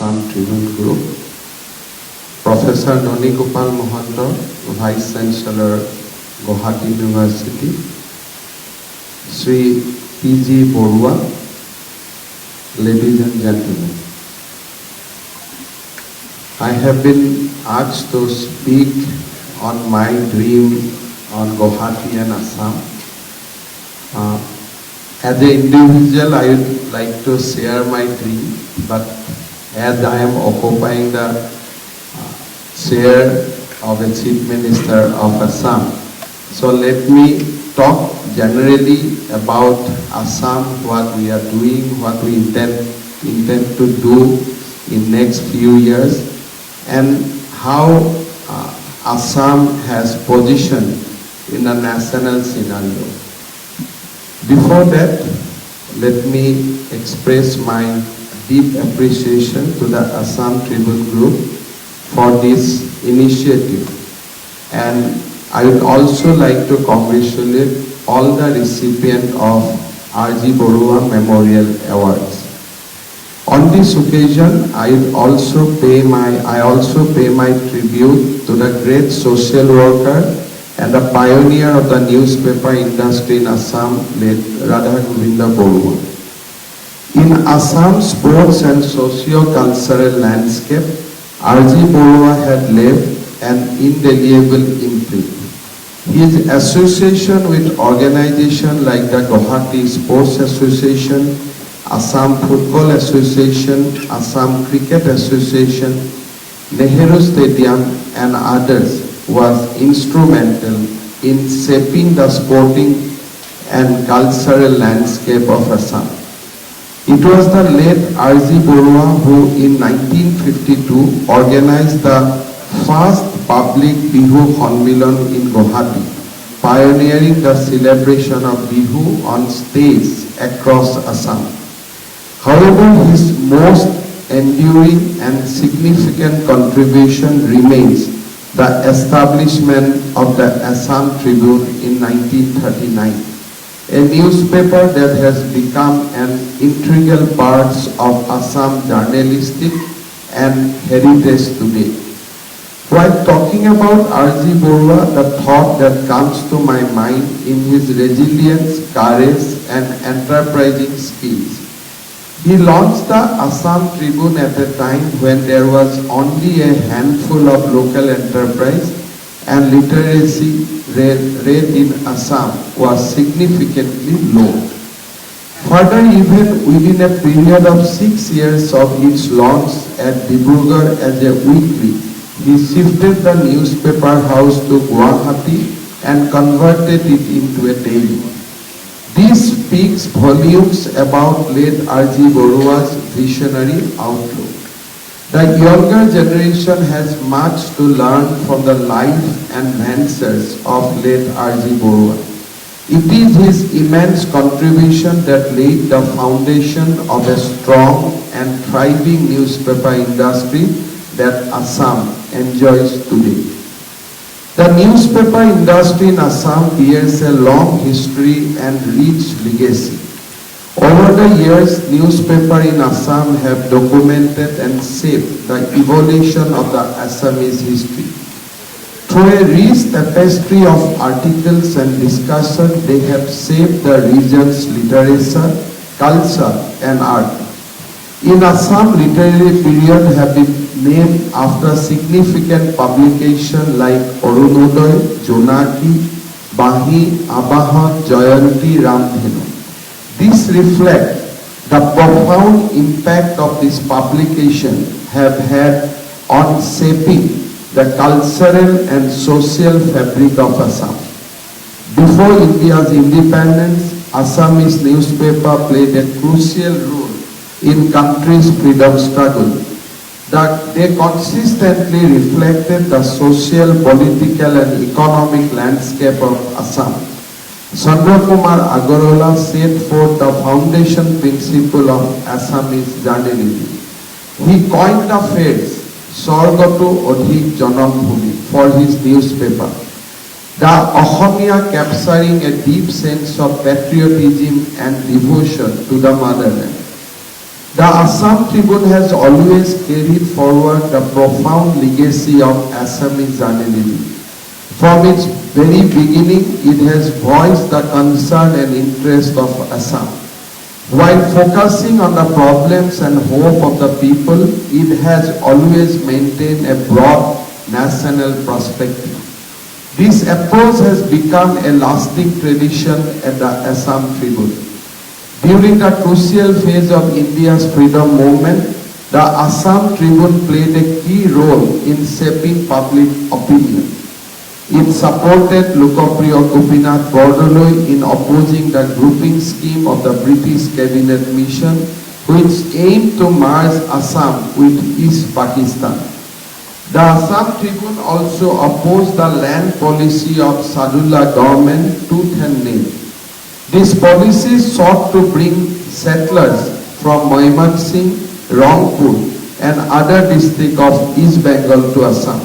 Assam Tribune Group, Professor Noni Gopal Mohanto, Vice Chancellor, Govt University, Sri P.G. Borua, ladies and gentlemen. I have been asked to speak on my dream on Guwahati and Assam. As an individual, I would like to share my dream, but as I am occupying the chair of the Chief Minister of Assam, so let me talk generally about Assam, what we are doing, what we intend to do in next few years, and how Assam has positioned in a national scenario. Before that, let me express my deep appreciation to the Assam Tribune Group for this initiative. And I would also like to congratulate all the recipients of R.G. Borua Memorial Awards. On this occasion, I also pay my tribute to the great social worker and the pioneer of the newspaper industry in Assam, late Radha Govinda Borua. In Assam's sports and socio-cultural landscape, R.G. Borua had left an indelible imprint. His association with organizations like the Guwahati Sports Association, Assam Football Association, Assam Cricket Association, Nehru Stadium and others was instrumental in shaping the sporting and cultural landscape of Assam. It was the late R.G. Borua who in 1952 organized the first public Bihu Honmilan in Guwahati, pioneering the celebration of Bihu on stage across Assam. However, his most enduring and significant contribution remains the establishment of the Assam Tribune in 1939, a newspaper that has become an integral part of Assam journalistic and heritage today. While talking about R.G. Borua, the thought that comes to my mind in his resilience, courage and enterprising skills. He launched the Assam Tribune at a time when there was only a handful of local enterprise and literacy rate in Assam was significantly low. Further, even within a period of 6 years of its launch at Dibrugarh as a weekly, he shifted the newspaper house to Guwahati and converted it into a daily. This speaks volumes about late R.G. Borua's visionary outlook. The younger generation has much to learn from the life and ventures of late R.G. Borua. It is his immense contribution that laid the foundation of a strong and thriving newspaper industry that Assam enjoys today. The newspaper industry in Assam bears a long history and rich legacy. Over the years, newspapers in Assam have documented and shaped the evolution of the Assamese history. Through a rich tapestry of articles and discussion, they have shaped the region's literature, culture and art. In Assam, literary period have been named after significant publications like Orunodoi, Jonaki, Bahi, Abahat, Jayanti, Ramdhenu. This reflects the profound impact of this publication have had on shaping the cultural and social fabric of Assam. Before India's independence, Assamese newspaper played a crucial role in country's freedom struggle. That they consistently reflected the social, political and economic landscape of Assam. Chandra Kumar Agarwala set forth the foundation principle of Assamese journalism. He coined the phrase Sorgoto Odhik Janam Bhumi for his newspaper. The Assamia capturing a deep sense of patriotism and devotion to the motherland. The Assam Tribune has always carried forward the profound legacy of Assamese journalism. From its very beginning, it has voiced the concern and interest of Assam. While focusing on the problems and hope of the people, it has always maintained a broad national perspective. This approach has become a lasting tradition at the Assam Tribune. During the crucial phase of India's freedom movement, the Assam Tribune played a key role in shaping public opinion. It supported Lokopriya Gopinath Bordoloi in opposing the grouping scheme of the British cabinet mission, which aimed to merge Assam with East Pakistan. The Assam Tribune also opposed the land policy of Sadullah government tooth and nail. This policy sought to bring settlers from Mymensingh, Rangpur and other districts of East Bengal to Assam.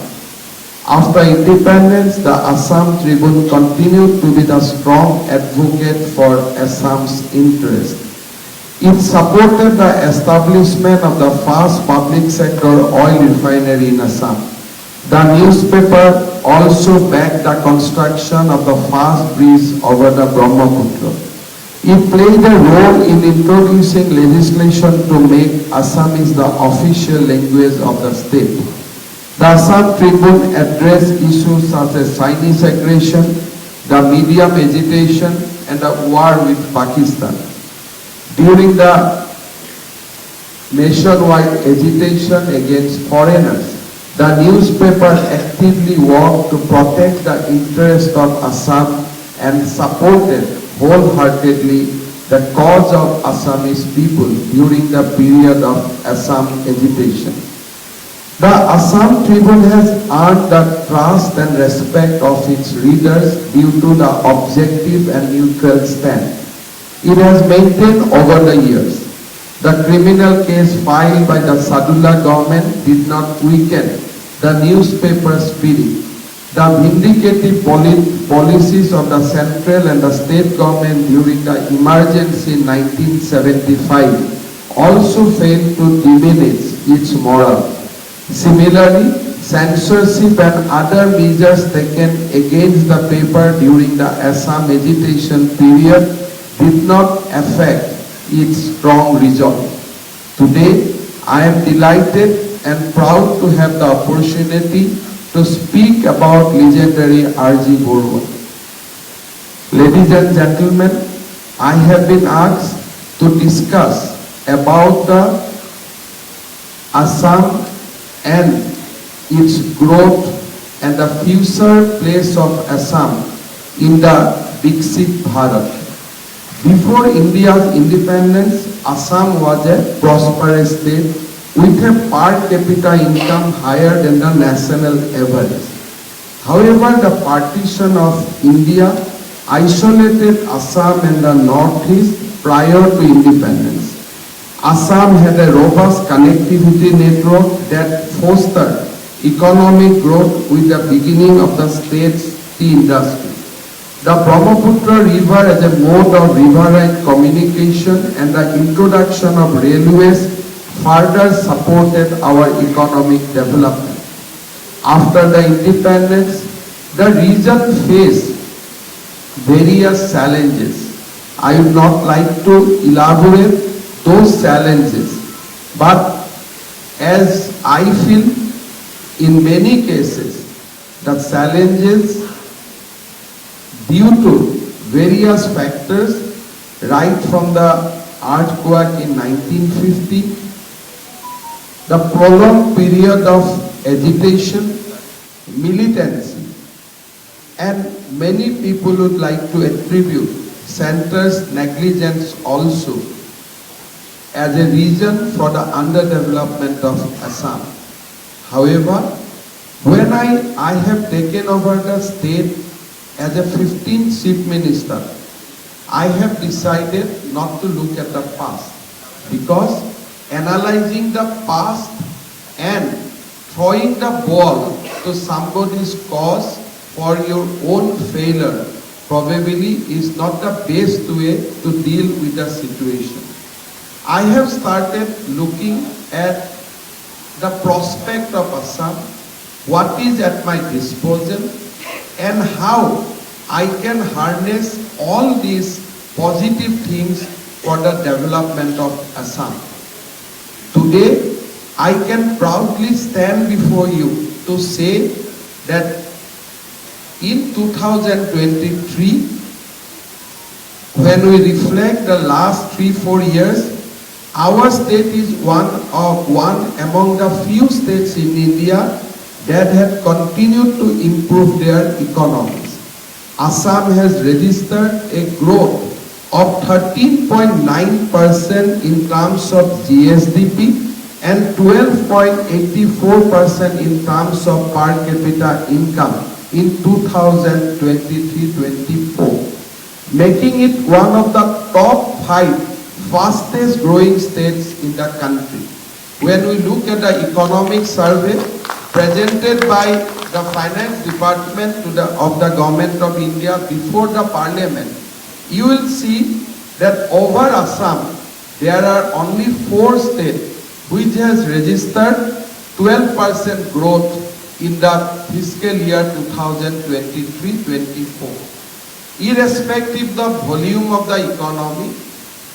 After independence, the Assam Tribune continued to be the strong advocate for Assam's interest. It supported the establishment of the first public sector oil refinery in Assam. The newspaper also backed the construction of the first bridge over the Brahmaputra. It played a role in introducing legislation to make Assamese the official language of the state. The Assam Tribune addressed issues such as Chinese aggression, the medium agitation, and the war with Pakistan. During the nationwide agitation against foreigners, the newspaper actively worked to protect the interest of Assam and supported wholeheartedly the cause of Assamese people during the period of Assam agitation. The Assam Tribune has earned the trust and respect of its readers due to the objective and neutral stand it has maintained over the years. The criminal case filed by the Sadullah government did not weaken the newspaper's spirit. The vindicative policies of the central and the state government during the emergency in 1975 also failed to diminish its morale. Similarly, censorship and other measures taken against the paper during the Assam agitation period did not affect its strong resolve. Today, I am delighted and proud to have the opportunity to speak about legendary R.G. Borua. Ladies and gentlemen, I have been asked to discuss about the Assam and its growth and the future place of Assam in the Viksit Bharat. Before India's independence, Assam was a prosperous state with a per capita income higher than the national average. However, the partition of India isolated Assam and the northeast prior to independence. Assam had a robust connectivity network that fostered economic growth with the beginning of the state's tea industry. The Brahmaputra River as a mode of riverine communication and the introduction of railways further supported our economic development. After the independence, the region faced various challenges. I would not like to elaborate those challenges, but as I feel in many cases, the challenges due to various factors, right from the earthquake in 1950, the prolonged period of agitation, militancy, and many people would like to attribute centre's negligence also as a reason for the underdevelopment of Assam. However, when I have taken over the state as a 15th chief minister, I have decided not to look at the past, because analyzing the past and throwing the ball to somebody's cause for your own failure probably is not the best way to deal with the situation. I have started looking at the prospect of Assam, what is at my disposal, and how I can harness all these positive things for the development of Assam. Today, I can proudly stand before you to say that in 2023, when we reflect the last 3-4 years, our state is one among the few states in India that have continued to improve their economies. Assam has registered a growth of 13.9% in terms of GSDP and 12.84% in terms of per capita income in 2023-24. Making it one of the top 5 fastest growing states in the country. When we look at the economic survey presented by the Finance Department of the Government of India before the Parliament, you will see that over Assam, there are only 4 states which has registered 12% growth in the fiscal year 2023-24. Irrespective of the volume of the economy,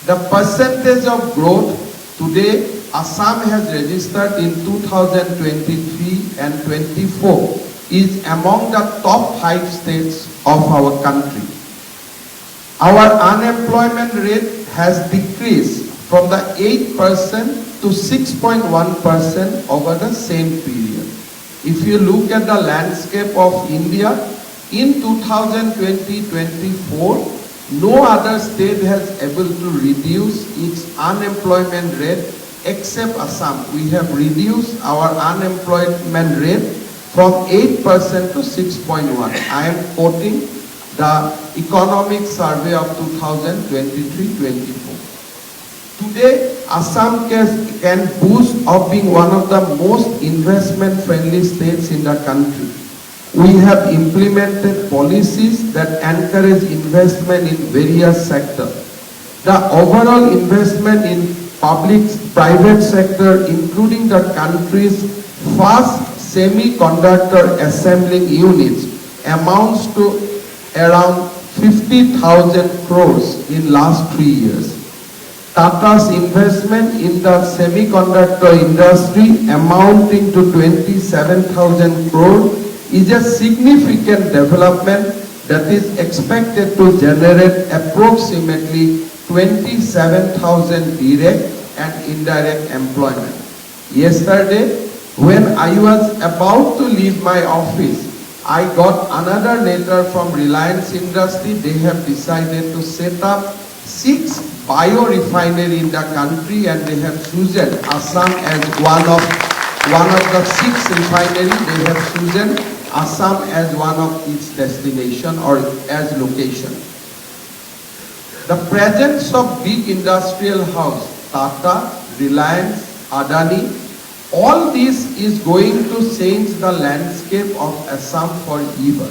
the percentage of growth today Assam has registered in 2023 and 24 is among the top 5 states of our country. Our unemployment rate has decreased from the 8% to 6.1% over the same period. If you look at the landscape of India, in 2020-24, no other state has able to reduce its unemployment rate except Assam. We have reduced our unemployment rate from 8% to 6.1. I am quoting the economic survey of 2023-24. Today, Assam can boast of being one of the most investment-friendly states in the country. We have implemented policies that encourage investment in various sectors. The overall investment in public-private sector, including the country's first semiconductor assembling units, amounts to around 50,000 crores in last 3 years. Tata's investment in the semiconductor industry amounting to 27,000 crores is a significant development that is expected to generate approximately 27,000 direct and indirect employment. Yesterday, when I was about to leave my office, I got another letter from Reliance Industry. They have decided to set up 6 biorefineries in the country, and they have chosen Assam as one of the 6 refineries. They have chosen Assam as one of its destination or as location. The presence of big industrial house, Tata, Reliance, Adani, all this is going to change the landscape of Assam forever.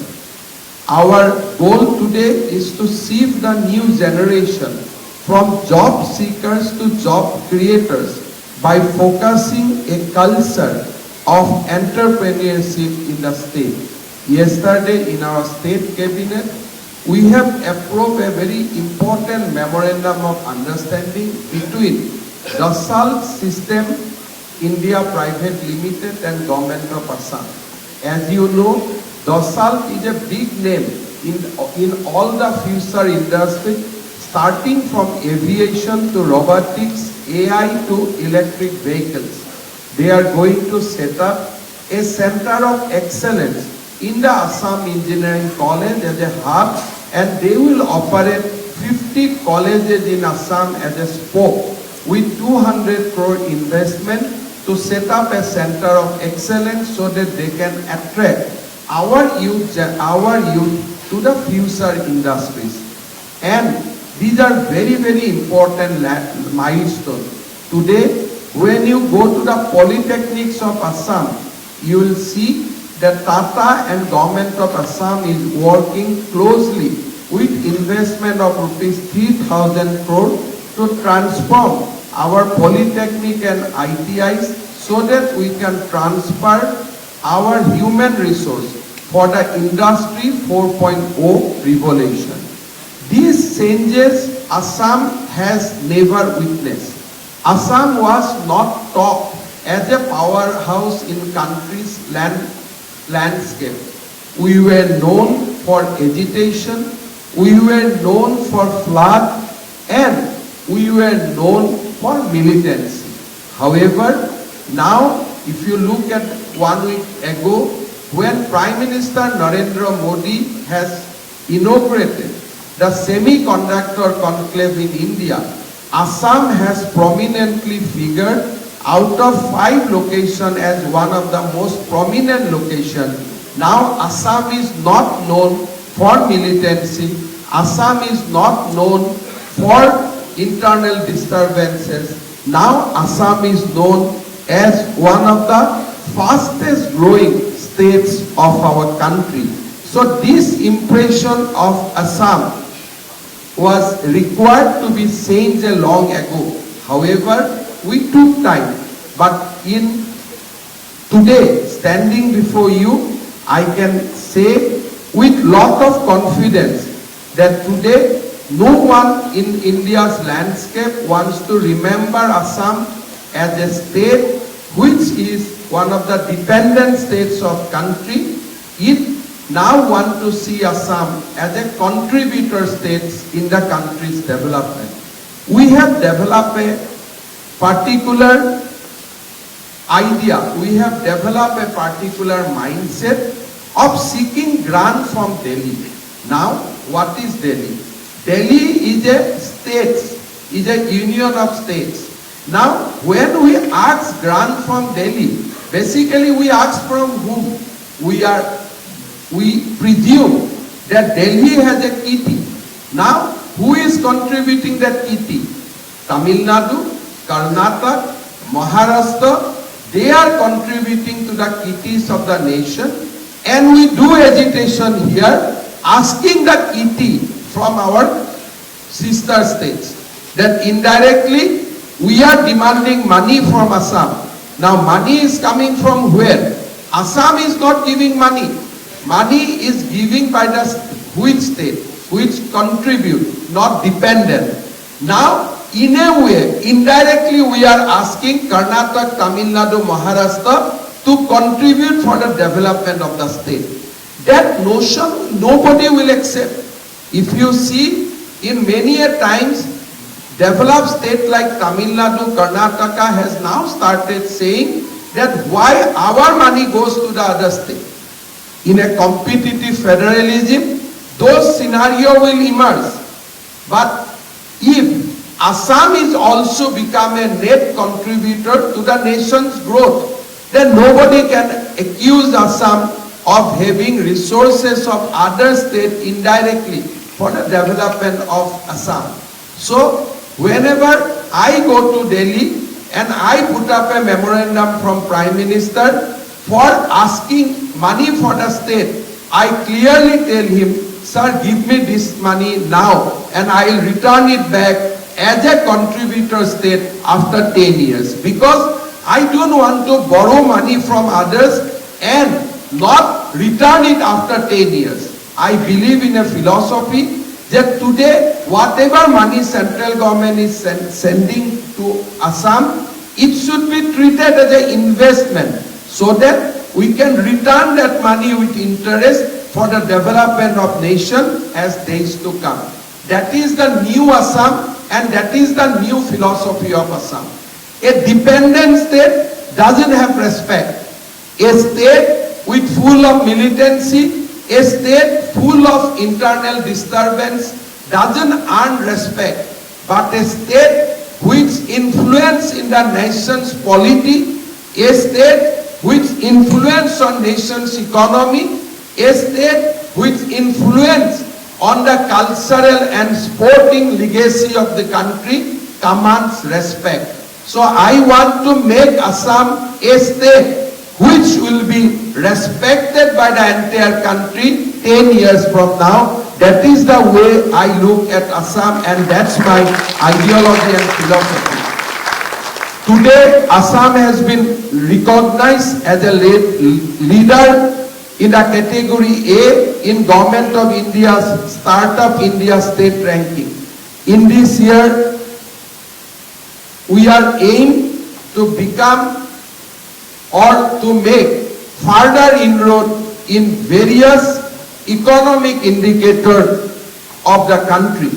Our goal today is to shift the new generation from job seekers to job creators by focusing a culture of entrepreneurship in the state. Yesterday in our state cabinet, we have approved a very important memorandum of understanding between Dassault System India Private Limited and Government of Assam. As you know, Dassault is a big name in all the future industry, starting from aviation to robotics, AI to electric vehicles. They are going to set up a center of excellence in the Assam Engineering College as a hub, and they will operate 50 colleges in Assam as a spoke with 200 crore investment to set up a center of excellence so that they can attract our youth to the future industries. And these are very, very important milestones. Today, when you go to the polytechnics of Assam, you will see that Tata and Government of Assam is working closely with investment of rupees 3,000 crore to transform our polytechnic and ITIs so that we can transfer our human resource for the Industry 4.0 revolution. These changes Assam has never witnessed. Assam was not taught as a powerhouse in country's landscape. We were known for agitation, we were known for flood, and we were known for militancy. However, now if you look at 1 week ago, when Prime Minister Narendra Modi has inaugurated the semiconductor conclave in India, Assam has prominently figured out of 5 locations as one of the most prominent locations. Now Assam is not known for militancy, Assam is not known for internal disturbances. Now Assam is known as one of the fastest growing states of our country. So this impression of Assam was required to be changed long ago. However, we took time. But in today, standing before you, I can say with lot of confidence that today no one in India's landscape wants to remember Assam as a state which is one of the dependent states of country. It now want to see Assam as a contributor state in the country's development. We have developed a particular idea, we have developed a particular mindset of seeking grant from Delhi. Now, what is Delhi? Delhi is a state, is a union of states. Now, when we ask grant from Delhi, basically we ask from whom? We presume that Delhi has a kitty. Now, who is contributing that kitty? Tamil Nadu, Karnataka, Maharashtra, they are contributing to the kitties of the nation, and we do agitation here, asking the kitty from our sister states. That indirectly, we are demanding money from Assam. Now, money is coming from where? Assam is not giving money. Money is given by the which state, which contribute, not dependent. Now, in a way, indirectly we are asking Karnataka, Tamil Nadu, Maharashtra to contribute for the development of the state. That notion nobody will accept. If you see, in many a times, developed state like Tamil Nadu, Karnataka has now started saying that why our money goes to the other state. In a competitive federalism, those scenarios will emerge. But if Assam is also become a net contributor to the nation's growth, then nobody can accuse Assam of having resources of other states indirectly for the development of Assam. So, whenever I go to Delhi and I put up a memorandum from Prime Minister for asking money for the state, I clearly tell him, sir, give me this money now and I will return it back as a contributor state after 10 years. Because I don't want to borrow money from others and not return it after 10 years. I believe in a philosophy that today, whatever money central government is sending to Assam, it should be treated as an investment so that we can return that money with interest for the development of nation as days to come. That is the new Assam and that is the new philosophy of Assam. A dependent state doesn't have respect. A state with full of militancy, a state full of internal disturbance doesn't earn respect. But a state which influence in the nation's polity, a state which influence on nation's economy, a state which influence on the cultural and sporting legacy of the country commands respect. So I want to make Assam a state which will be respected by the entire country 10 years from now. That is the way I look at Assam, and that's my ideology and philosophy. Today, Assam has been recognized as a leader in the category A in Government of India's Startup India State Ranking. In this year, we are aimed to become or to make further inroad in various economic indicators of the country.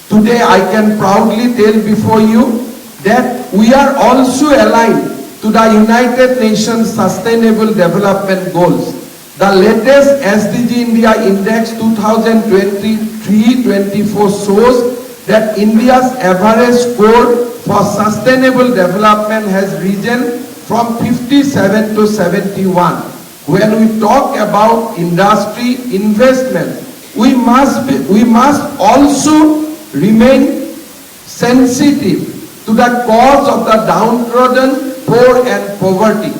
Today, I can proudly tell before you that we are also aligned to the United Nations Sustainable Development Goals. The latest SDG India Index 2023-24 shows that India's average score for sustainable development has risen from 57 to 71. When we talk about industry investment, we must also remain sensitive to the cause of the downtrodden, poor and poverty.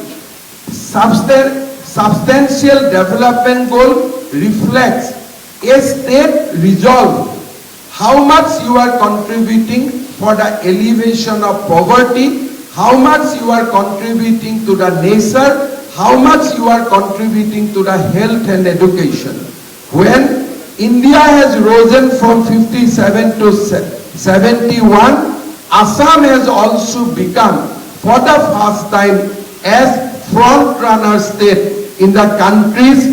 Substantial development goal reflects a state resolve how much you are contributing for the elevation of poverty, how much you are contributing to the nature, how much you are contributing to the health and education. When India has risen from 57 to 71, Assam has also become for the first time as front-runner state in the country's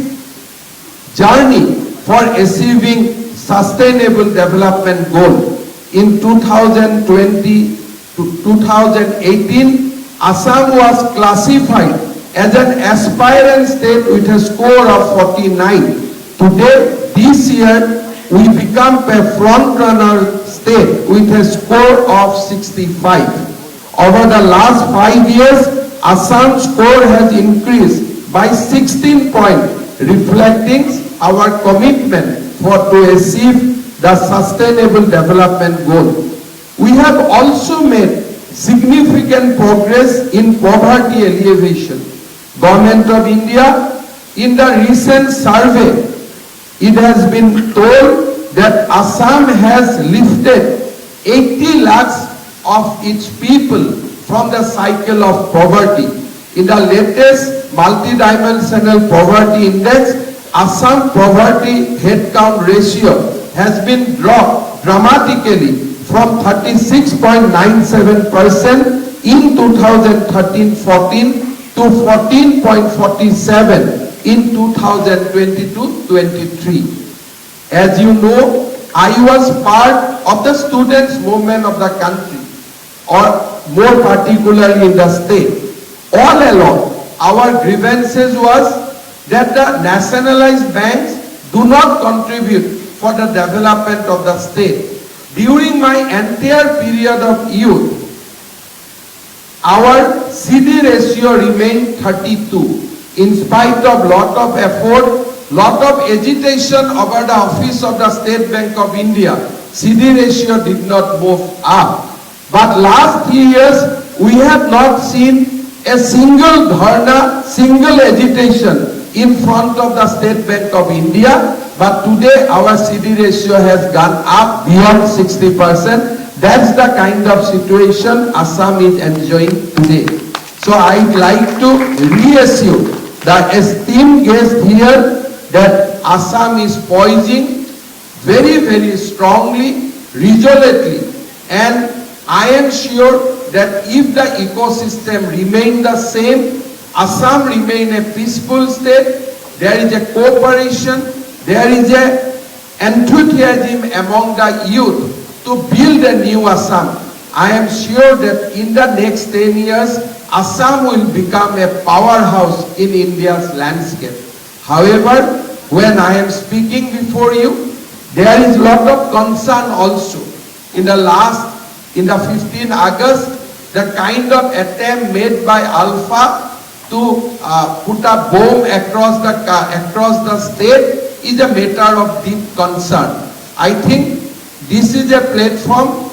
journey for achieving sustainable development goal. In 2020 to 2018, Assam was classified as an aspirant state with a score of 49. Today, this year, we become a front-runner state with a score of 65. Over the last 5 years, Assam's score has increased by 16 points, reflecting our commitment to achieve the sustainable development goal. We have also made significant progress in poverty alleviation. Government of India, in the recent survey, it has been told that Assam has lifted 80 lakhs of its people from the cycle of poverty. In the latest multidimensional poverty index, Assam poverty headcount ratio has been dropped dramatically from 36.97% in 2013-14 to 14.47 in 2022-23. As you know, I was part of the students' movement of the country, or more particularly in the state. All along, our grievances was that the nationalized banks do not contribute for the development of the state. During my entire period of youth, our CD ratio remained 32. In spite of lot of effort, lot of agitation over the office of the State Bank of India, CD ratio did not move up. But last 3 years, we have not seen a single dharna, single agitation in front of the State Bank of India. But today, our CD ratio has gone up beyond 60%. That's the kind of situation Assam is enjoying today. So I'd like to reassure the esteemed guest here that Assam is poising very, very strongly, resolutely, and I am sure that if the ecosystem remain the same, Assam remain a peaceful state, there is a cooperation, there is a enthusiasm among the youth to build a new Assam. I am sure that in the next 10 years, Assam will become a powerhouse in India's landscape. However, when I am speaking before you, there is a lot of concern also. In the 15 August, the kind of attempt made by Alpha to put a bomb across the state is a matter of deep concern. I think this is a platform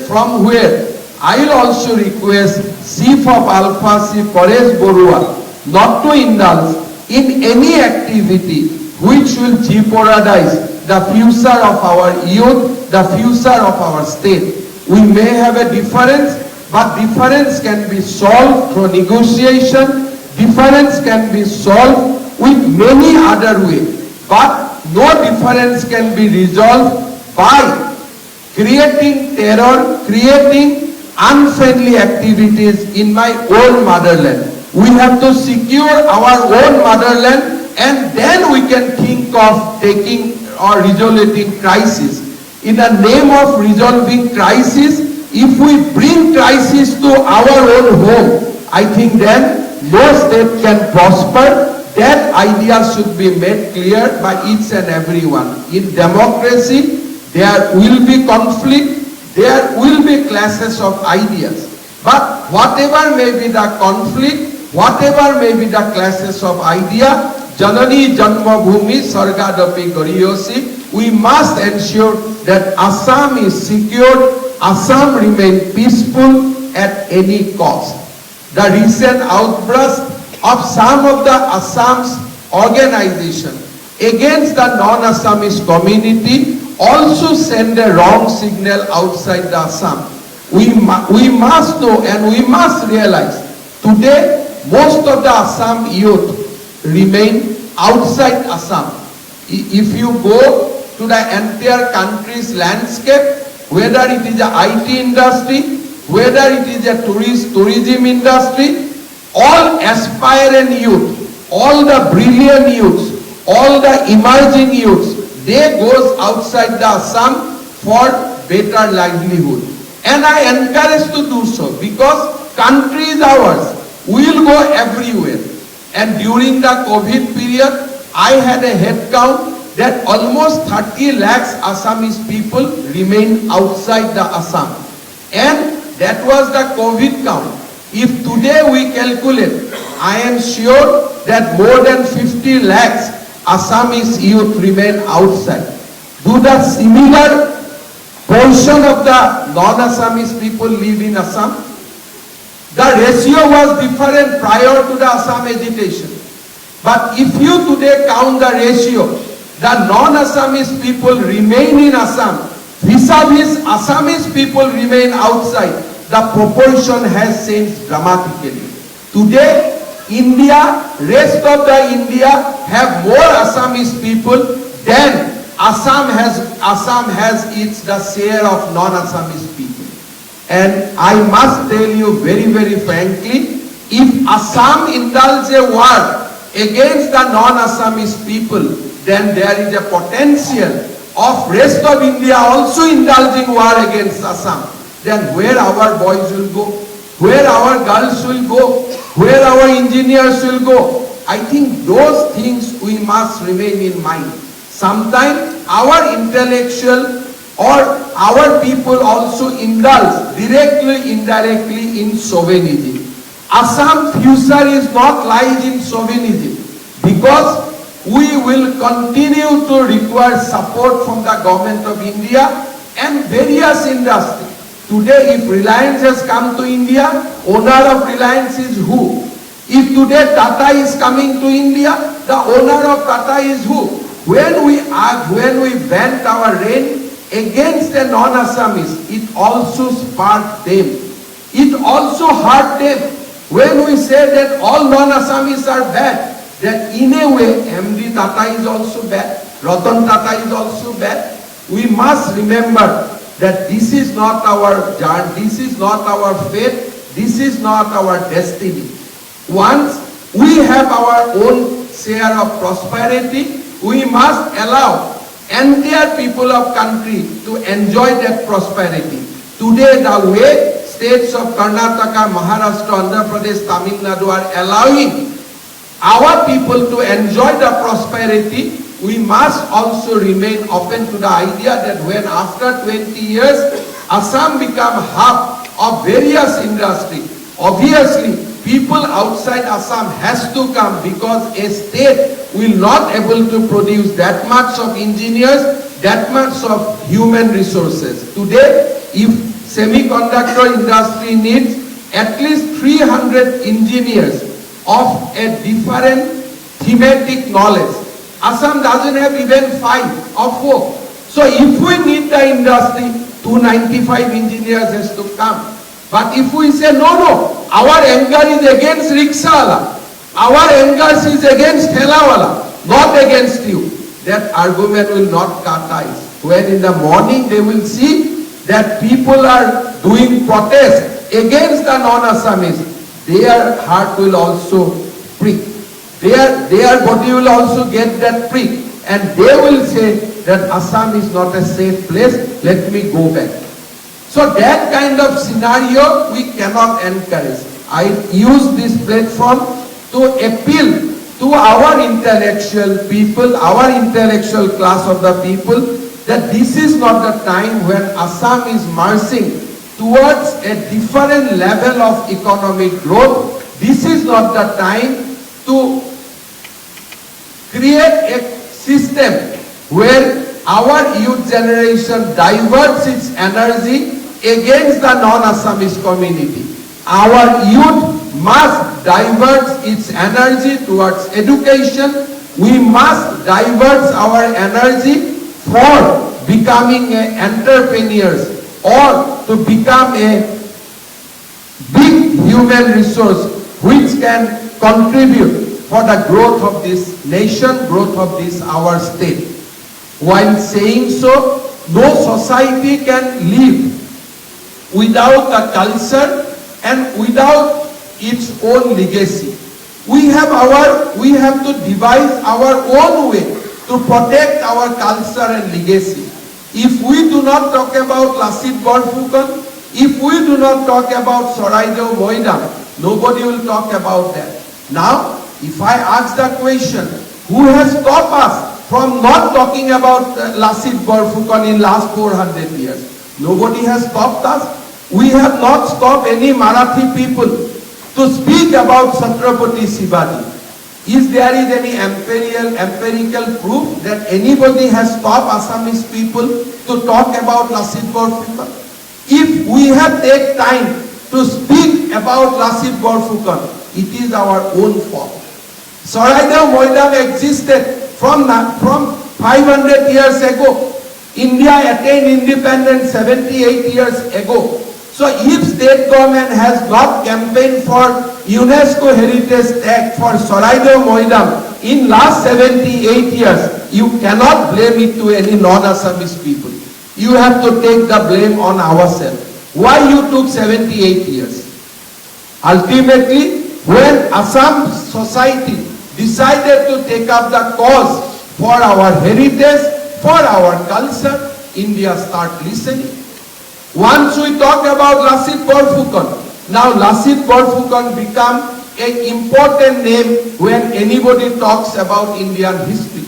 from where I will also request Chief of Alpha, Chief Paresh Borua, not to indulge in any activity which will jeopardize the future of our youth, the future of our state. We may have a difference, but difference can be solved through negotiation, difference can be solved with many other ways, but no difference can be resolved by creating terror, creating unfriendly activities in my own motherland. We have to secure our own motherland, and then we can think of taking or resolving crisis. In the name of resolving crisis, if we bring crisis to our own home, I think then no state can prosper. That idea should be made clear by each and everyone. In democracy, there will be conflict, there will be clashes of ideas. But whatever may be the conflict, whatever may be the clashes of idea, Janani Janmabhumi Sargadapi Gariyosi, we must ensure that Assam is secured, Assam remain peaceful at any cost. The recent outburst of some of the Assam's organization against the non-Assamese community also send a wrong signal outside the Assam. We must know and we must realize today most of the Assam youth remain outside Assam. If you go to the entire country's landscape, whether it is the IT industry, whether it is the tourism industry, all aspirant youth, all the brilliant youths, all the emerging youths, they goes outside the Assam for better livelihood. And I encourage to do so because country is ours. We will go everywhere. And during the COVID period, I had a head count that almost 30 lakhs Assamese people remain outside the Assam. And that was the COVID count. If today we calculate, I am sure that more than 50 lakhs Assamese youth remain outside. Do the similar portion of the non-Assamese people live in Assam? The ratio was different prior to the Assam agitation. But if you today count the ratio, the non-Assamese people remain in Assam, vis-a-vis Assamese people remain outside, the proportion has changed dramatically. Today, India, rest of the India have more Assamese people than Assam has its the share of non-Assamese people. And I must tell you very, very frankly, if Assam indulges a war against the non-Assamese people, then there is a potential of rest of India also indulging war against Assam. Then where our boys will go, where our girls will go, where our engineers will go. I think those things we must remain in mind. Sometimes our intellectual or our people also indulge directly, indirectly in chauvinism. Assam's future is not lies in chauvinism because we will continue to require support from the government of India and various industries. Today, if Reliance has come to India, owner of Reliance is who? If today Tata is coming to India, the owner of Tata is who? When we vent our rain against the non-Assamese, it also sparked them. It also hurt them. When we say that all non-Assamese are bad, that in a way MD Tata is also bad, Ratan Tata is also bad. We must remember that this is not our journey, this is not our fate, this is not our destiny. Once we have our own share of prosperity, we must allow entire people of country to enjoy that prosperity. Today, the way states of Karnataka, Maharashtra, Andhra Pradesh, Tamil Nadu are allowing our people to enjoy the prosperity, we must also remain open to the idea that when after 20 years, Assam become hub of various industries, obviously people outside Assam has to come because a state will not able to produce that much of engineers, that much of human resources. Today, if semiconductor industry needs at least 300 engineers of a different thematic knowledge, Assam doesn't have even 5 or 4. So if we need the industry, 295 engineers has to come. But if we say, no, our anger is against rickshawala, our anger is against thelawala, not against you, that argument will not cut ice. When in the morning they will see that people are doing protest against the non-Assamese, their heart will also prick. Their body will also get that prick. And they will say that Assam is not a safe place, let me go back. So that kind of scenario we cannot encourage. I use this platform to appeal to our intellectual people, our intellectual class of the people, that this is not the time when Assam is marching towards a different level of economic growth. This is not the time to create a system where our youth generation diverts its energy against the non-Assamese community. Our youth must divert its energy towards education. We must divert our energy for becoming entrepreneurs or to become a big human resource which can contribute for the growth of this nation, growth of this our state. While saying so, no society can live without a culture and without its own legacy. We have to devise our own way to protect our culture and legacy. If we do not talk about Lasit Borphukan, if we do not talk about Saraidew Moidam, nobody will talk about that. Now, if I ask the question, who has stopped us from not talking about Lasit Borphukan in last 400 years? Nobody has stopped us. We have not stopped any Marathi people to speak about Chhatrapati Shivaji. Is there any empirical proof that anybody has stopped Assamese people to talk about Lasit Borphukan? If we have taken time to speak about Lasit Borphukan, it is our own fault. Saraidew Moidam existed from 500 years ago. India attained independence 78 years ago. So if state government has not campaigned for UNESCO Heritage Tag for Saraidew Moidam in last 78 years, you cannot blame it to any non-Assamese people. You have to take the blame on ourselves. Why you took 78 years? Ultimately, when Assam society decided to take up the cause for our heritage, for our culture, India start listening. Once we talk about Lasit Borphukan, now Lasit Borphukan become an important name when anybody talks about Indian history.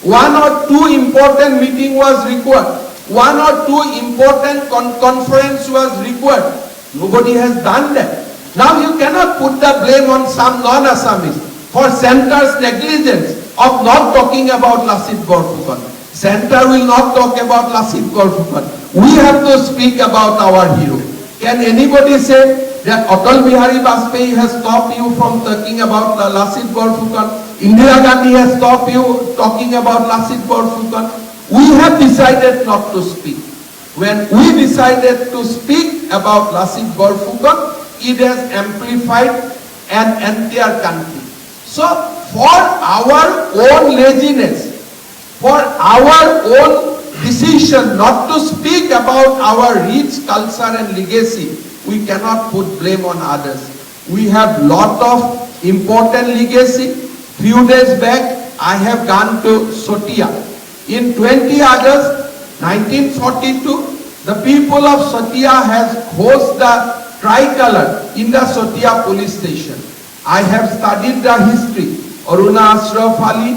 One or two important meeting was required. One or two important conference was required. Nobody has done that. Now you cannot put the blame on some non-Assamese for center's negligence of not talking about Lasit Borphukan. Center will not talk about Lasit Borphukan. We have to speak about our hero. Can anybody say that Atal Bihari Vajpayee has stopped you from talking about Lasit Borphukan? Indira Gandhi has stopped you talking about Lasit Borphukan? We have decided not to speak. When we decided to speak about Lasit Borphukan, it has amplified an entire country. So for our own laziness, for our own decision not to speak about our rich culture and legacy, we cannot put blame on others. We have lot of important legacy. Few days back, I have gone to Sotia. In 20 August 1942, the people of Sotia has hoisted the tricolor in the Sotia police station. I have studied the history. Aruna Ashraf Ali,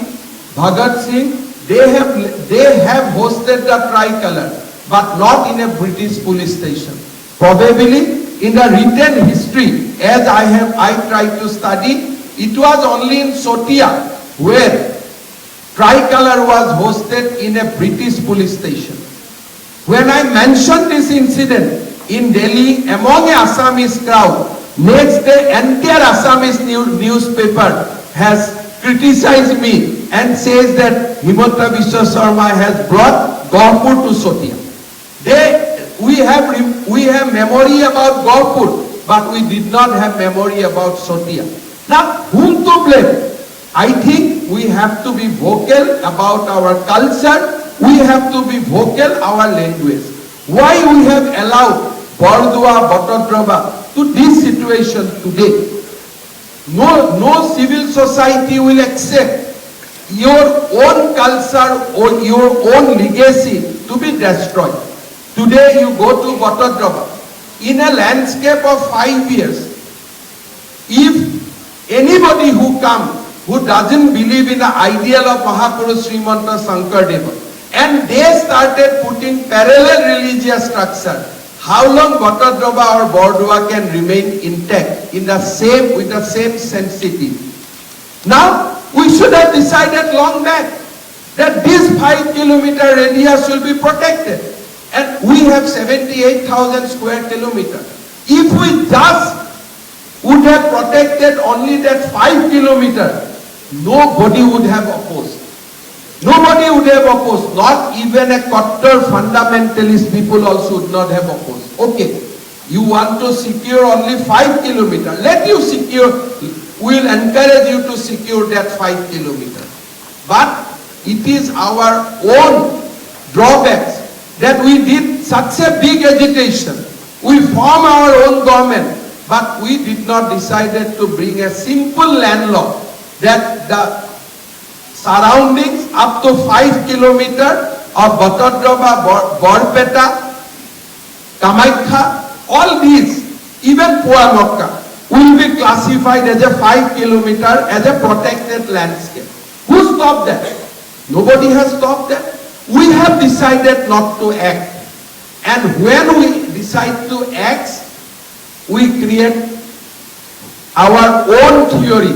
Bhagat Singh, they have hosted the tricolor, but not in a British police station. Probably in the written history, as I tried to study, it was only in Sotia where tricolor was hosted in a British police station. When I mentioned this incident in Delhi among a Assamese crowd, next day entire Assamese newspaper has criticized me and says that Himanta Biswa Sarma has brought Govt to Sotia. we have memory about Gopur, but we did not have memory about Sotia. Now, whom to blame? I think we have to be vocal about our culture. We have to be vocal our language. Why we have allowed Bordua, Botodroba to this situation today? No civil society will accept your own culture or your own legacy to be destroyed. Today you go to Botodroba, in a landscape of 5 years, if anybody who comes, who doesn't believe in the ideal of Mahapurush Srimanta Shankardeva, and they started putting parallel religious structure, how long Botodroba or Bordua can remain intact with the same sensitivity? Now, we should have decided long back that this 5-kilometer radius will be protected. And we have 78,000 square kilometers. If we just would have protected only that 5 kilometers, nobody would have opposed. Nobody would have opposed. Not even a Tutor fundamentalist people also would not have opposed. Okay, you want to secure only 5 kilometers. Let you secure. We will encourage you to secure that 5 kilometers. But it is our own drawbacks that we did such a big agitation. We form our own government, but we did not decide to bring a simple land law that the surroundings up to 5 kilometers of Botodroba, Borpeta, Kamaikha, all these, even Puamokka, will be classified as a 5 kilometer as a protected landscape. Who stopped that? Nobody has stopped that. We have decided not to act. And when we decide to act, we create our own theory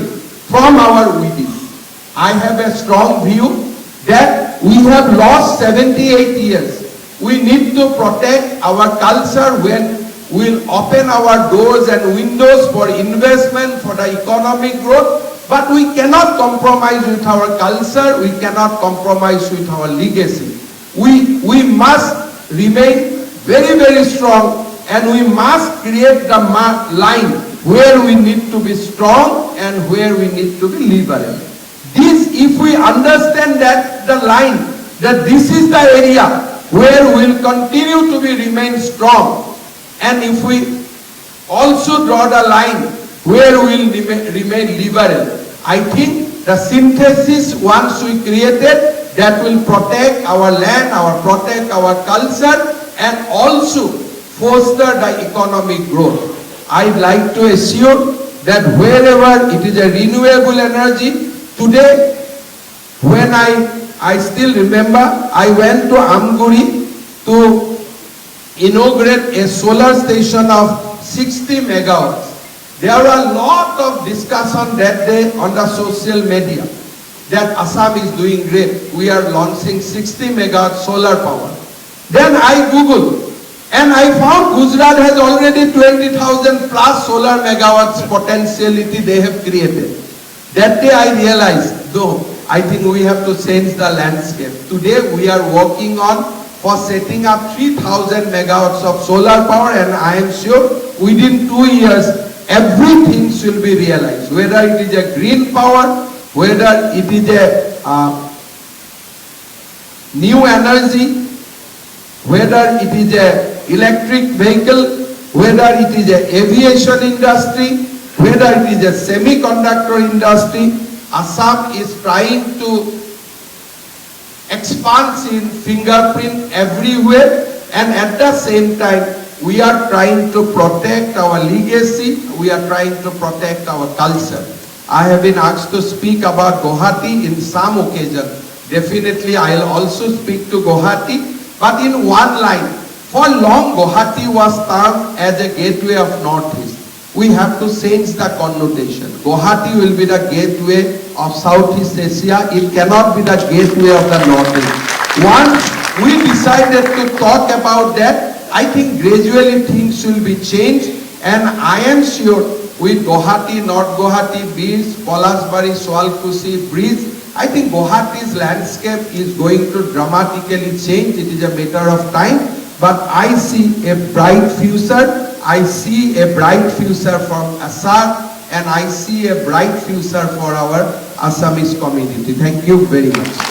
from our within. I have a strong view that we have lost 78 years. We need to protect our culture when we'll open our doors and windows for investment, for the economic growth, but we cannot compromise with our culture, we cannot compromise with our legacy. We must remain very, very strong, and we must create the line where we need to be strong and where we need to be liberal. This, if we understand that the line, that this is the area where we will continue to remain strong, and if we also draw the line where we will remain liberal, I think the synthesis once we created, that will protect our land, protect our culture, and also foster the economic growth. I'd like to assure that wherever it is a renewable energy, today, when I still remember, I went to Amguri to inaugurate a solar station of 60 megawatts. There were a lot of discussion that day on the social media that Assam is doing great. We are launching 60 megawatt solar power. Then I Googled and I found Gujarat has already 20,000 plus solar megawatts potentiality they have created. That day I realized, though, I think we have to change the landscape. Today we are working on for setting up 3,000 megawatts of solar power, and I am sure within 2 years everything will be realized. Whether it is a green power, whether it is a new energy, whether it is a electric vehicle, whether it is a aviation industry, whether it is a semiconductor industry, Assam is trying to expand in fingerprint everywhere, and at the same time we are trying to protect our legacy, we are trying to protect our culture. I have been asked to speak about Guwahati in some occasion. Definitely I will also speak to Guwahati, but in one line. For long Guwahati was termed as a gateway of Northeast. We have to change the connotation. Guwahati will be the gateway of Southeast Asia. It cannot be the gateway of the Northeast. Once we decided to talk about that, I think gradually things will be changed, and I am sure with Guwahati, North Guwahati Beach, Polasbari, Swalkusi Bridge, I think Guwahati's landscape is going to dramatically change. It is a matter of time. but I see a bright future. I see a bright future for Assam, and I see a bright future for our Assamese community. Thank you very much.